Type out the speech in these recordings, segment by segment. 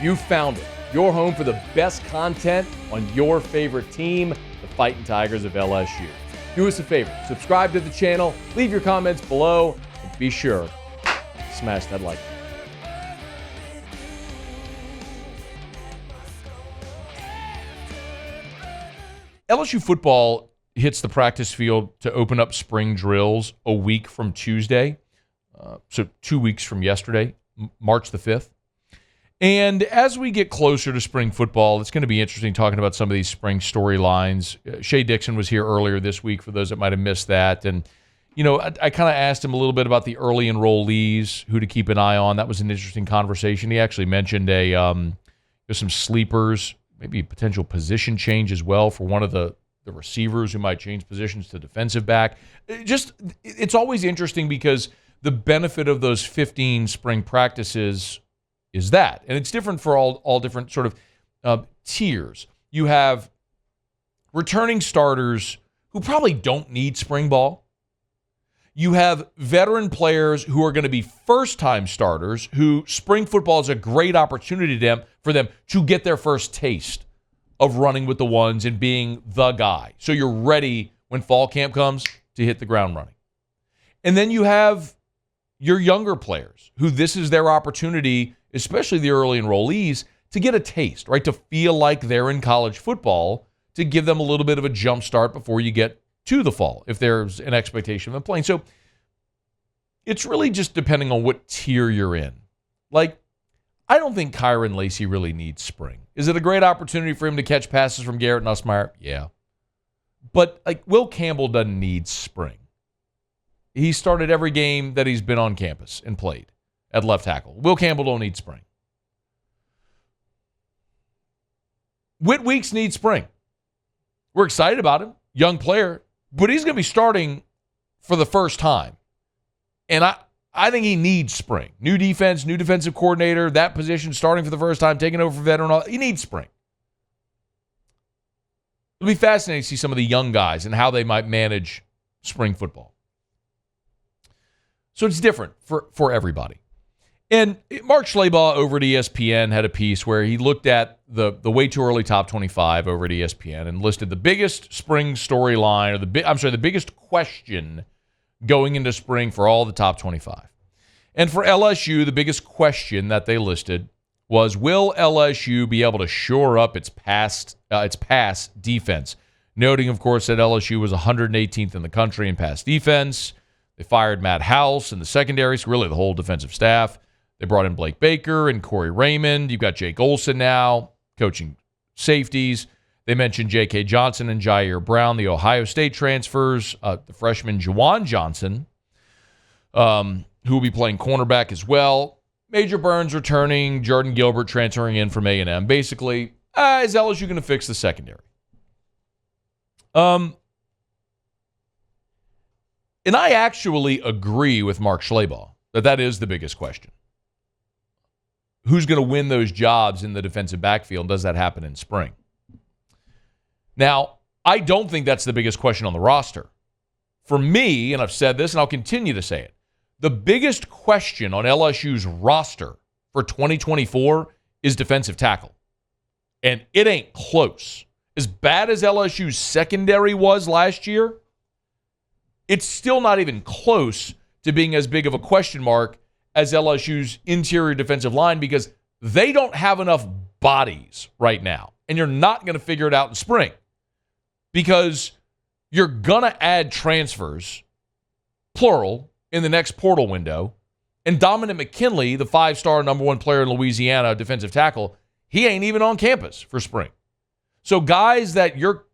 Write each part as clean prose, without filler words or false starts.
You found it. Your home for the best content on your favorite team, the Fighting Tigers of LSU. Do us a favor, subscribe to the channel, leave your comments below, and be sure to smash that like button. LSU football hits the practice field to open up spring drills a week from Tuesday, so 2 weeks from yesterday, March the 5th. And as we get closer to spring football, it's going to be interesting talking about some of these spring storylines. Shea Dixon was here earlier this week for those that might have missed that. And, you know, I kind of asked him a little bit about the early enrollees, who to keep an eye on. That was an interesting conversation. He actually mentioned there's some sleepers, maybe a potential position change as well for one of the receivers who might change positions to defensive back. It's always interesting because the benefit of those 15 spring practices is that. And it's different for all different sort of tiers. You have returning starters who probably don't need spring ball. You have veteran players who are going to be first-time starters who spring football is a great opportunity for them to get their first taste of running with the ones and being the guy. So you're ready when fall camp comes to hit the ground running. And then you have your younger players who this is their opportunity, especially the early enrollees, to get a taste, right? To feel like they're in college football, to give them a little bit of a jump start before you get to the fall, if there's an expectation of them playing. So it's really just depending on what tier you're in. Like, I don't think Kyron Lacey really needs spring. Is it a great opportunity for him to catch passes from Garrett Nussmeier? Yeah. But, like, Will Campbell doesn't need spring. He started every game that he's been on campus and played at left tackle. Will Campbell don't need spring. Whit Weeks needs spring. We're excited about him, young player, but he's going to be starting for the first time. And I think he needs spring. New defense, new defensive coordinator, that position starting for the first time, taking over for veteran. He needs spring. It'll be fascinating to see some of the young guys and how they might manage spring football. So it's different for everybody. And Mark Schlabach over at ESPN had a piece where he looked at the way too early top 25 over at ESPN and listed the biggest spring storyline, or the biggest question going into spring for all the top 25. And for LSU, the biggest question that they listed was, will LSU be able to shore up its pass defense? Noting, of course, that LSU was 118th in the country in pass defense. They fired Matt House in the secondary, so really the whole defensive staff. They brought in Blake Baker and Corey Raymond. You've got Jake Olson now coaching safeties. They mentioned J.K. Johnson and Jair Brown, the Ohio State transfers. The freshman Juwan Johnson, who will be playing cornerback as well. Major Burns returning. Jordan Gilbert transferring in from A&M. Basically, is LSU going to fix the secondary? And I actually agree with Mark Schlabach that is the biggest question. Who's going to win those jobs in the defensive backfield? Does that happen in spring? Now, I don't think that's the biggest question on the roster. For me, and I've said this and I'll continue to say it, the biggest question on LSU's roster for 2024 is defensive tackle. And it ain't close. As bad as LSU's secondary was last year, it's still not even close to being as big of a question mark as LSU's interior defensive line, because they don't have enough bodies right now. And you're not going to figure it out in spring because you're going to add transfers, plural, in the next portal window. And Dominic McKinley, the 5-star number one player in Louisiana, defensive tackle, he ain't even on campus for spring. So guys that you're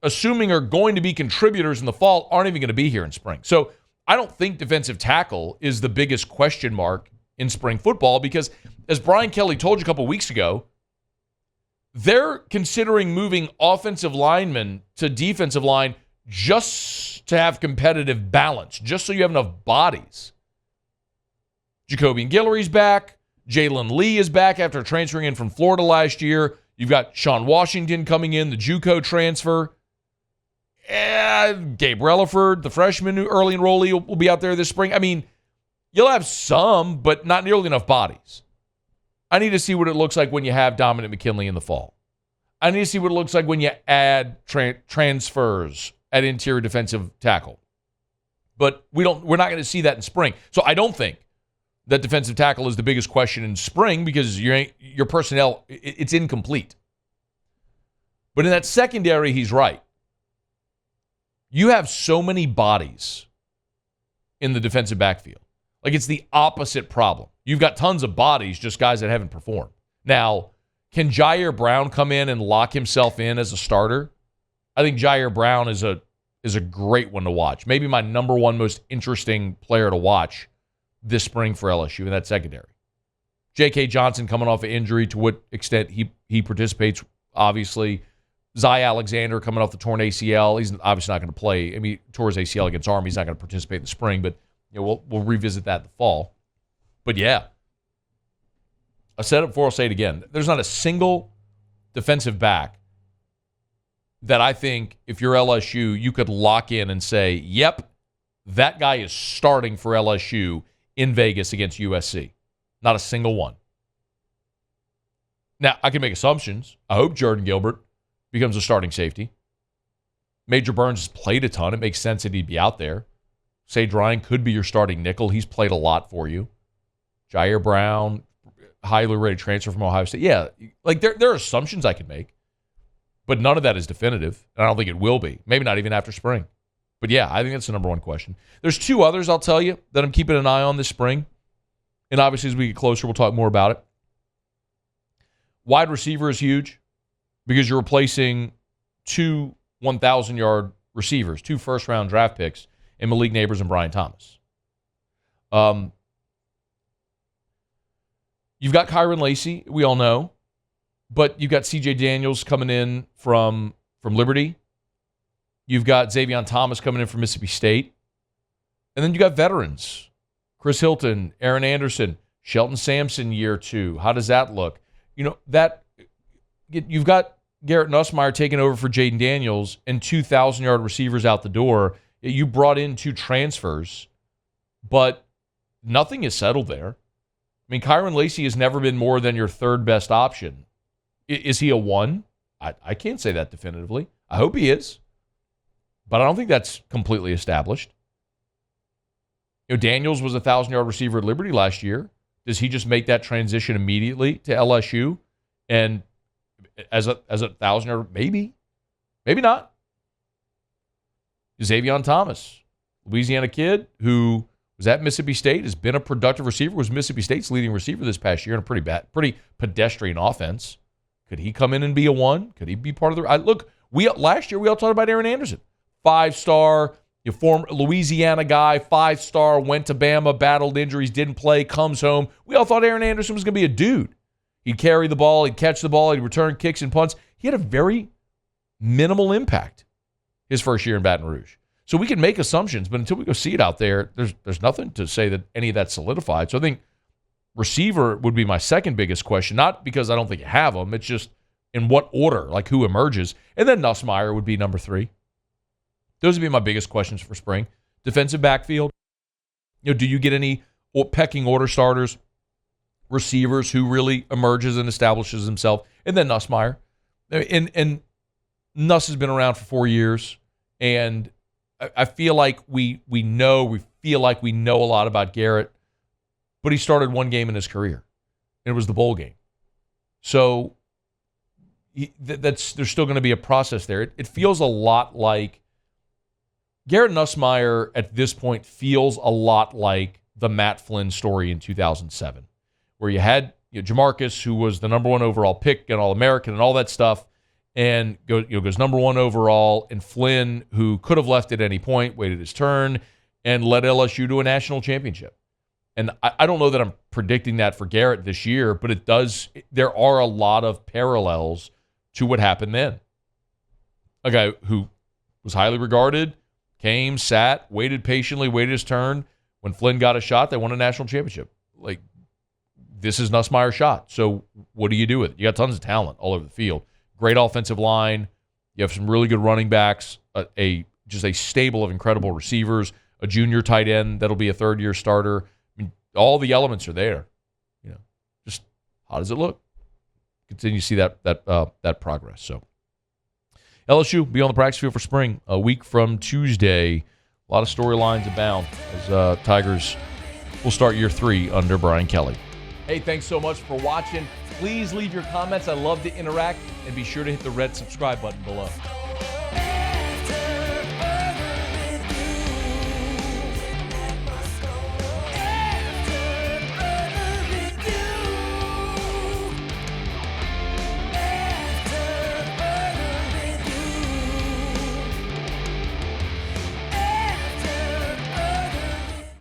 assuming are going to be contributors in the fall aren't even going to be here in spring. So I don't think defensive tackle is the biggest question mark in spring football because, as Brian Kelly told you a couple weeks ago, they're considering moving offensive linemen to defensive line just to have competitive balance, just so you have enough bodies. Jacobian Guillory's back. Jalen Lee is back after transferring in from Florida last year. You've got Sean Washington coming in, the JUCO transfer. Gabe Relaford, the freshman early enrollee, will be out there this spring. I mean, you'll have some, but not nearly enough bodies. I need to see what it looks like when you have Dominic McKinley in the fall. I need to see what it looks like when you add transfers at interior defensive tackle. But we're not going to see that in spring. So I don't think that defensive tackle is the biggest question in spring because your personnel, it's incomplete. But in that secondary, he's right. You have so many bodies in the defensive backfield. Like, it's the opposite problem. You've got tons of bodies, just guys that haven't performed. Now, can Jair Brown come in and lock himself in as a starter? I think Jair Brown is a great one to watch. Maybe my number one most interesting player to watch this spring for LSU in that secondary. J.K. Johnson coming off an injury, to what extent he participates, obviously. Zy Alexander coming off the torn ACL. He's obviously not going to play. I mean, he tore his ACL against Army. He's not going to participate in the spring, but we'll revisit that in the fall. But yeah, I said it before, I'll say it again. There's not a single defensive back that I think, if you're LSU, you could lock in and say, yep, that guy is starting for LSU in Vegas against USC. Not a single one. Now, I can make assumptions. I hope Jordan Gilbert becomes a starting safety. Major Burns has played a ton. It makes sense that he'd be out there. Sage Ryan could be your starting nickel. He's played a lot for you. Jair Brown, highly rated transfer from Ohio State. Yeah, like there are assumptions I could make, but none of that is definitive, and I don't think it will be. Maybe not even after spring. But yeah, I think that's the number one question. There's two others, I'll tell you, that I'm keeping an eye on this spring, and obviously as we get closer, we'll talk more about it. Wide receiver is huge because you're replacing two 1,000-yard receivers, two first-round draft picks in Malik Neighbors and Brian Thomas. You've got Kyron Lacy, we all know, but you've got C.J. Daniels coming in from Liberty. You've got Xavion Thomas coming in from Mississippi State. And then you got veterans. Chris Hilton, Aaron Anderson, Shelton Sampson year 2. How does that look? You've got Garrett Nussmeier taking over for Jaden Daniels and 2,000-yard receivers out the door. You brought in 2 transfers, but nothing is settled there. I mean, Kyron Lacy has never been more than your third best option. Is he a 1? I can't say that definitively. I hope he is, but I don't think that's completely established. Daniels was a 1,000-yard receiver at Liberty last year. Does he just make that transition immediately to LSU and as a 1,000-yard? Maybe not. Xavion Thomas, Louisiana kid who was at Mississippi State, has been a productive receiver, was Mississippi State's leading receiver this past year in a pretty pedestrian offense. Could he come in and be a 1? Could he be part of the... Last year we all talked about Aaron Anderson. 5-star, former Louisiana guy, 5-star, went to Bama, battled injuries, didn't play, comes home. We all thought Aaron Anderson was going to be a dude. He'd carry the ball, he'd catch the ball, he'd return kicks and punts. He had a very minimal impact his first year in Baton Rouge. So we can make assumptions, but until we go see it out there, there's nothing to say that any of that's solidified. So I think receiver would be my second biggest question, not because I don't think you have them. It's just in what order, like who emerges. And then Nussmeier would be number 3. Those would be my biggest questions for spring. Defensive backfield. Do you get any pecking order starters, receivers who really emerges and establishes himself? And then Nussmeier. And Nuss has been around for 4 years, and I feel like we feel like we know a lot about Garrett, but he started one game in his career, and it was the bowl game. So there's still going to be a process there. It feels a lot like Garrett Nussmeier at this point feels a lot like the Matt Flynn story in 2007, where you had Jamarcus, who was the number 1 overall pick and All-American and all that stuff, and goes number 1 overall, and Flynn, who could have left at any point, waited his turn, and led LSU to a national championship. And I don't know that I'm predicting that for Garrett this year, but there are a lot of parallels to what happened then. A guy who was highly regarded, came, sat, waited patiently, waited his turn. When Flynn got a shot, they won a national championship. Like, this is Nussmeier's shot. So what do you do with it? You got tons of talent all over the field. Great offensive line. You have some really good running backs, just a stable of incredible receivers, a junior tight end that'll be a third-year starter. I mean, all the elements are there. Just how does it look? Continue to see that progress. So LSU be on the practice field for spring a week from Tuesday. A lot of storylines abound as Tigers will start year 3 under Brian Kelly. Hey, thanks so much for watching. Please leave your comments. I love to interact, and be sure to hit the red subscribe button below.